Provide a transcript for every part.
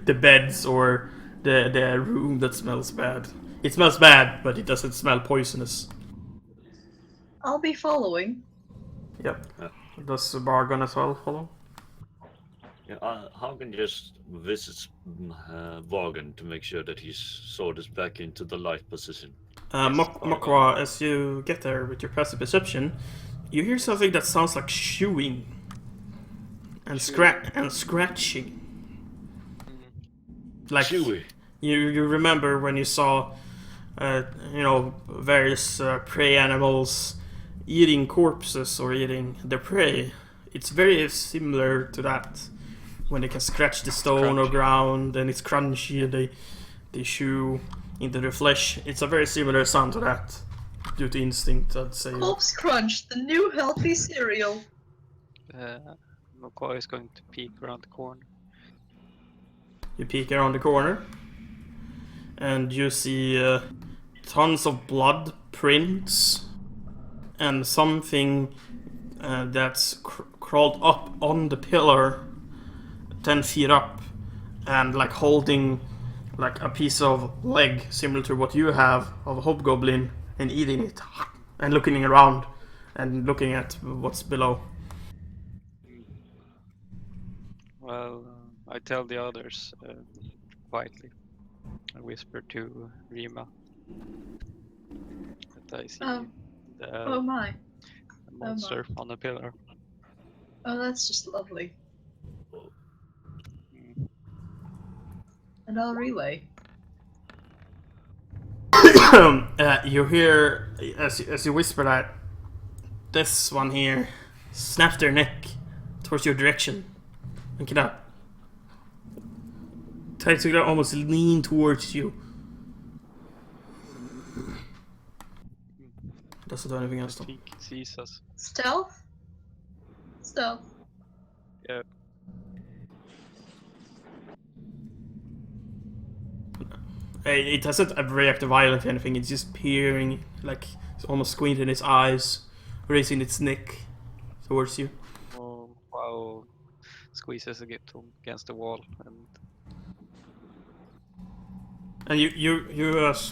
the beds or the room that smells bad. It smells bad, but it doesn't smell poisonous. I'll be following. Yep. Does Bargon as well follow? Yeah, Haugen just visits Vargan to make sure that his sword is back into the light position. Mokwa, as you get there with your passive perception, you hear something that sounds like chewing and scratching. Like Chewy. you remember when you saw, various prey animals eating corpses or eating their prey. It's very similar to that. When they can scratch the stone or ground and it's crunchy and they chew into the flesh. It's a very similar sound to that, due to instinct, I'd say. Corpse Crunch, the new healthy cereal. McCoy is going to peek around the corner. You peek around the corner and you see tons of blood prints and something that's crawled up on the pillar 10 feet up and like holding like a piece of leg similar to what you have of a hobgoblin and eating it and looking around and looking at what's below. Well, I tell the others quietly. I whisper to Rima that I see Oh my. the monster on the pillar. Oh, that's just lovely. Mm. And I'll relay. You hear as you whisper that this one here snaps their neck towards your direction and kind of tries to almost lean towards you. Doesn't do anything else I though. think it sees us. Stealth? Stealth. Yeah. It doesn't react violently or anything, it's just peering, like it's almost squinting its eyes, raising its neck towards you. Oh, wow. Squeezes against the wall and you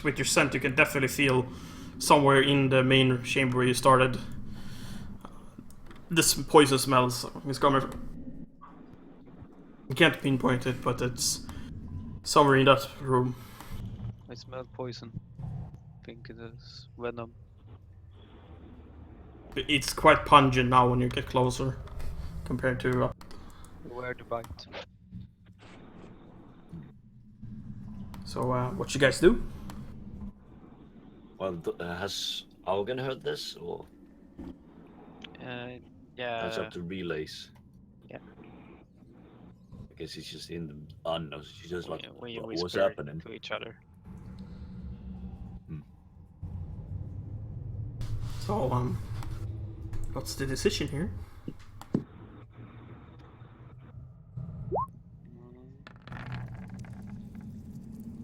with your scent, you can definitely feel somewhere in the main chamber where you started. This poison smells is coming from. You can't pinpoint it, but it's somewhere in that room. I smell poison. I think it is venom. It's quite pungent now when you get closer, compared to. Where to bite. So, what you guys do? Well, has Haugen heard this, or Yeah. that's up to relays? Yeah. I guess he's just in the unknown. She's just like, We what's whisper happening? to each other. So, what's the decision here?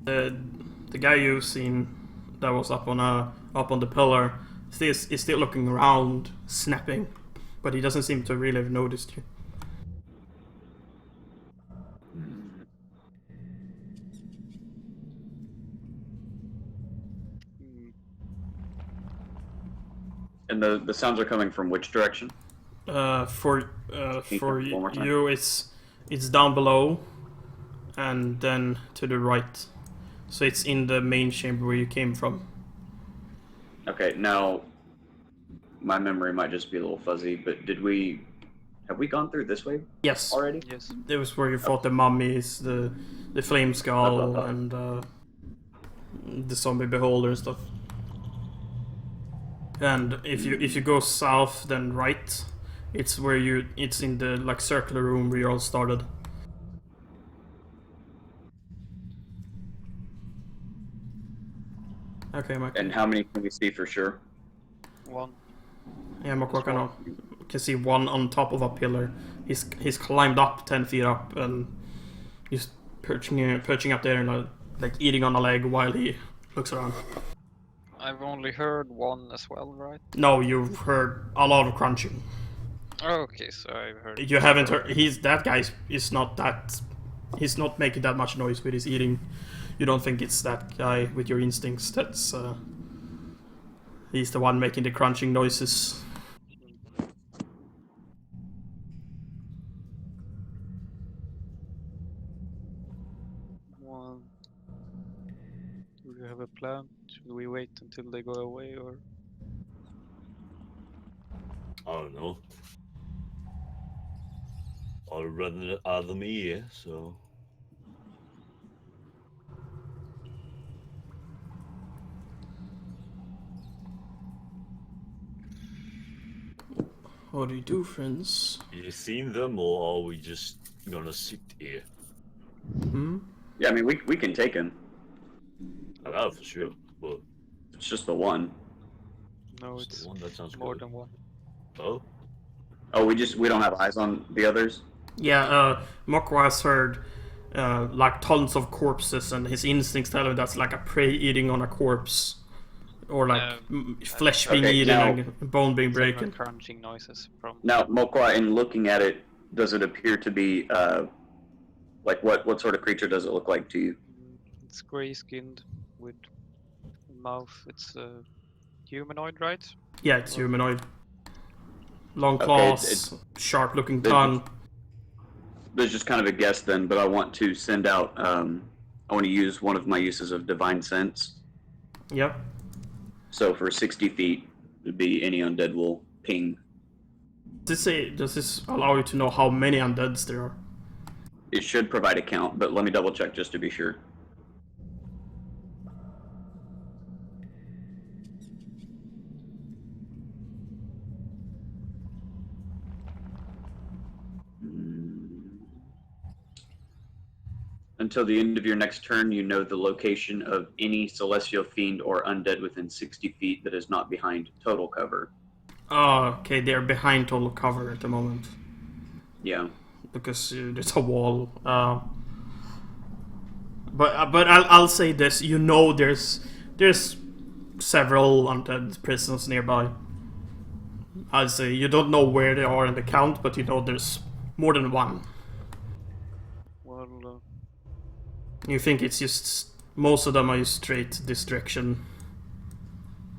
The guy you've seen that was up on the pillar is still looking around, snapping, but he doesn't seem to really have noticed you. And the sounds are coming from which direction? For One more time. you, it's down below, and then to the right. So it's in the main chamber where you came from. Okay, now my memory might just be a little fuzzy, but have we gone through this way Yes. already? Yes. It was where you fought the mummies, the flame skull, and the zombie beholder and stuff. And if you go south, then right, it's where it's in the like circular room where you all started. Okay, Mike. And how many can we see for sure? One. Yeah, Makwaka can see one on top of a pillar. He's climbed up 10 feet up and he's perching up there and like eating on a leg while he looks around. I've only heard one as well, right? No, you've heard a lot of crunching. Okay, so I've heard. You haven't heard. That guy is not that he's not making that much noise with his eating. You don't think it's that guy with your instincts. That's he's the one making the crunching noises. Well, do we have a plan? Should we wait until they go away, or I don't know. I'd rather have them here, so. What do you do, friends? You seen them, or are we just gonna sit here? Hmm? Yeah, I mean, we can take him. Oh, for sure. But It's just the one. no? it's It's the one that sounds more good. than one. Oh, Oh, we don't have eyes on the others? Yeah, Mokwa has heard like tons of corpses, and his instincts tell him that's like a prey eating on a corpse, or like flesh being Okay, eaten now- and bone being Similar broken. crunching noises from. Now, Mokwa, in looking at it, does it appear to be, like, what sort of creature does it look like to you? It's gray-skinned with a mouth. It's humanoid, right? Yeah, it's humanoid. Long Okay, claws, sharp-looking tongue. There's just kind of a guess then, but I want to send out, I want to use one of my uses of Divine Sense. Yep. So for 60 feet, it'd be any undead will ping. Does this allow you to know how many undeads there are? It should provide a count, but let me double check just to be sure. Until the end of your next turn, you know the location of any celestial fiend or undead within 60 feet that is not behind total cover. Oh, okay, they're behind total cover at the moment. Yeah. Because there's a wall. But I'll say this: you know, there's several undead prisons nearby. I'd say you don't know where they are in the count, but you know there's more than one. Well, You think it's just most of them are just straight this direction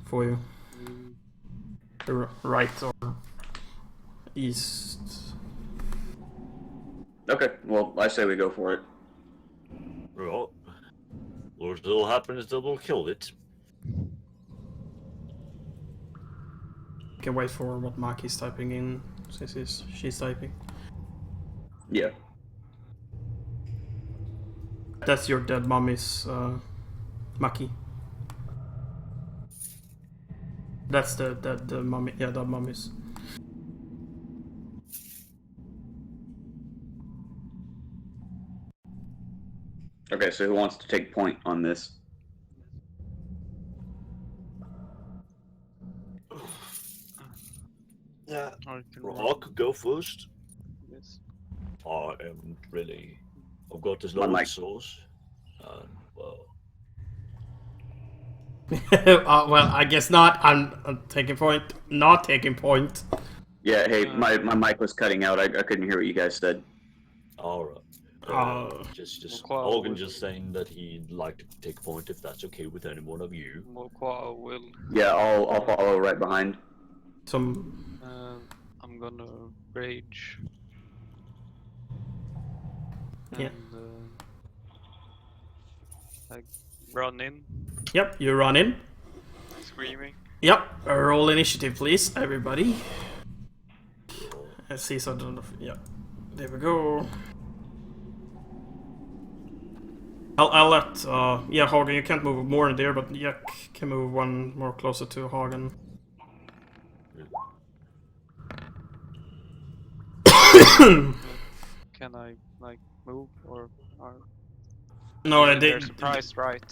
for you, right or east. Okay, well, I say we go for it. right. Worst that'll happen is that we'll kill it. You can wait for what Maki's typing in, since she's typing. Yeah. That's your dead mummy's, Maki. That's the mummy, yeah, the mummy's. Okay, so who wants to take point on this? Yeah. I can Rock, go first. Yes. I am really. I've got this My knowledge mic. source. And, well. Well, I guess not. I'm taking point. Not taking point. Yeah, hey, my mic was cutting out. I couldn't hear what you guys said. Alright. Just Well, Hogan with- just saying that he'd like to take point if that's okay with any one of you. Mokwa will. Yeah, I'll follow right behind. Some. I'm gonna rage. Yeah. And, like run in, Yep, you run in. screaming. Yep, roll initiative, please, everybody. Let's see something. Yeah, there we go. I'll let. Yeah, Hagen, you can't move more in there, but Jack can move one more closer to Hagen. Can I like move or are No, they're surprised, right?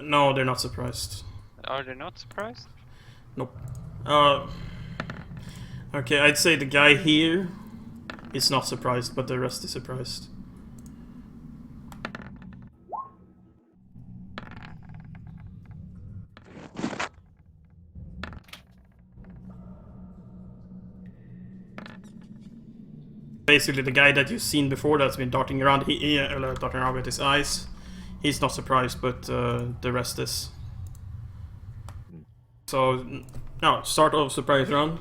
No, they're not surprised. Are they not surprised? Nope. Okay, I'd say the guy here is not surprised, but the rest is surprised. basically the guy that you've seen before that's been darting around. Darting around with his eyes. He's not surprised, but the rest is. So now start of surprise round.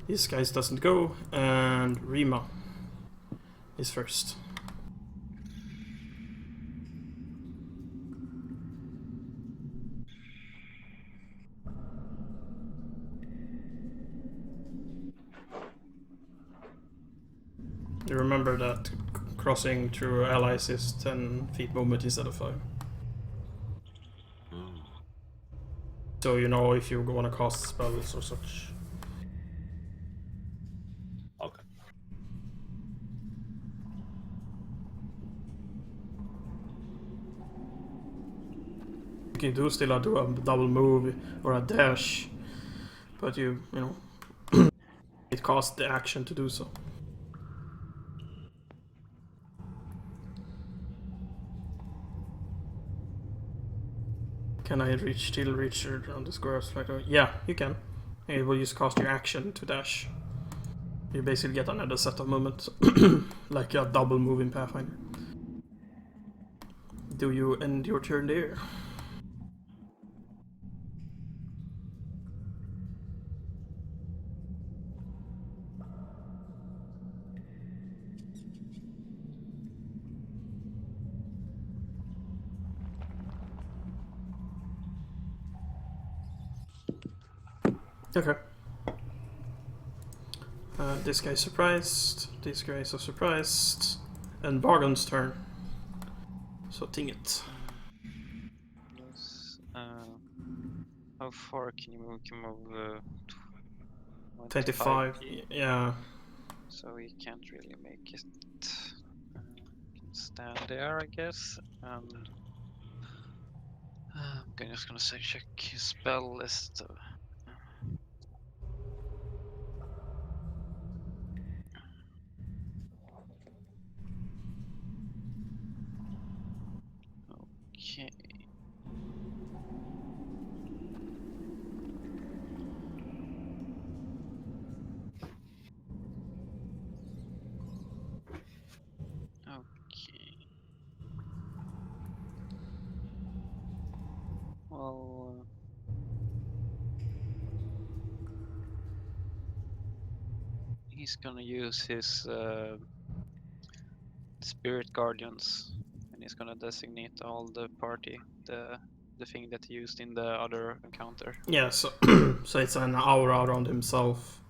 This guy doesn't go, and Rima is first. You remember that crossing through allies is 10 feet movement instead of 5. So you know if you want to cast spells or such. Okay. You can do still do a double move or a dash, but you know it costs the action to do so. Can I still reach on the square of yeah, you can. It will just cost your action to dash. You basically get another set of movement, like a double move in Pathfinder. Do you end your turn there? Okay. This guy's surprised. These guys are surprised. And Bargon's turn. So ting it. Yes. How far can you move? You can move 25. feet, Yeah. so he can't really make it. Can stand there, I guess. And I'm just gonna say check his spell list. Okay. Okay. Well, he's gonna use his spirit guardians, and he's gonna designate all the party the thing that he used in the other encounter. Yeah, so, so it's an aura around himself.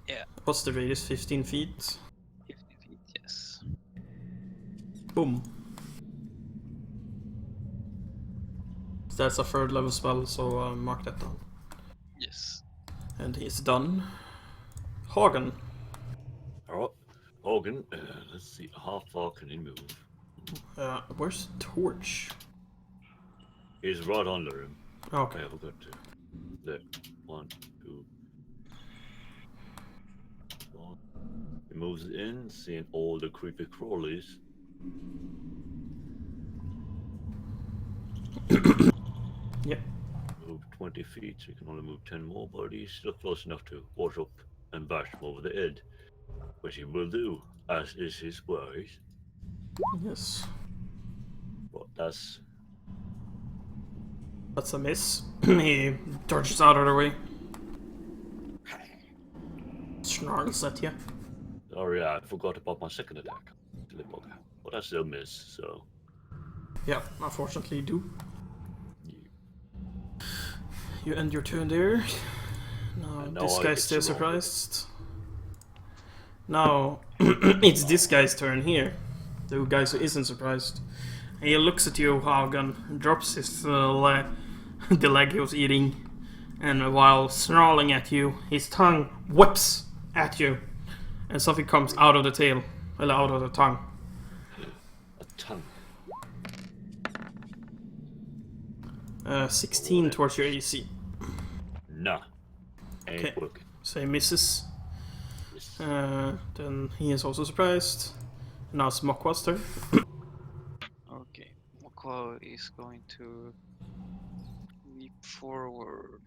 Yeah. What's the radius? 15 feet? 50 feet, yes. Boom. That's a 3rd level spell, so mark that down. Yes. And he's done. Hagen. Alright. Hogan, let's see, how far can he move? Where's Torch? He's right under him. Okay. I forgot to. There. 1, 2. 1. He moves in, seeing all the creepy crawlies. Yep. Move 20 feet, so you can only move 10 more, but he's still close enough to wash up and bash him over the head. Which he will do, as is his way. Yes. But that's a miss. He dodges out of the way. Snarls at you. sorry, I forgot about my second attack. Silly bugger. But I still miss, so Yeah, unfortunately you do. You end your turn there. Now And now this I guy's get still to roll. surprised. Now it's this guy's turn here. The guy who isn't surprised. He looks at you, Hagen, drops his the leg he was eating, and while snarling at you, his tongue whips at you, and something comes out of the tail, well, out of the tongue. A tongue. 16 towards your AC. Nah. Ain't Okay. working. So he misses. Yes. Then he is also surprised. Now it's Mokwa's turn. Okay. Mokwa is going to leap forward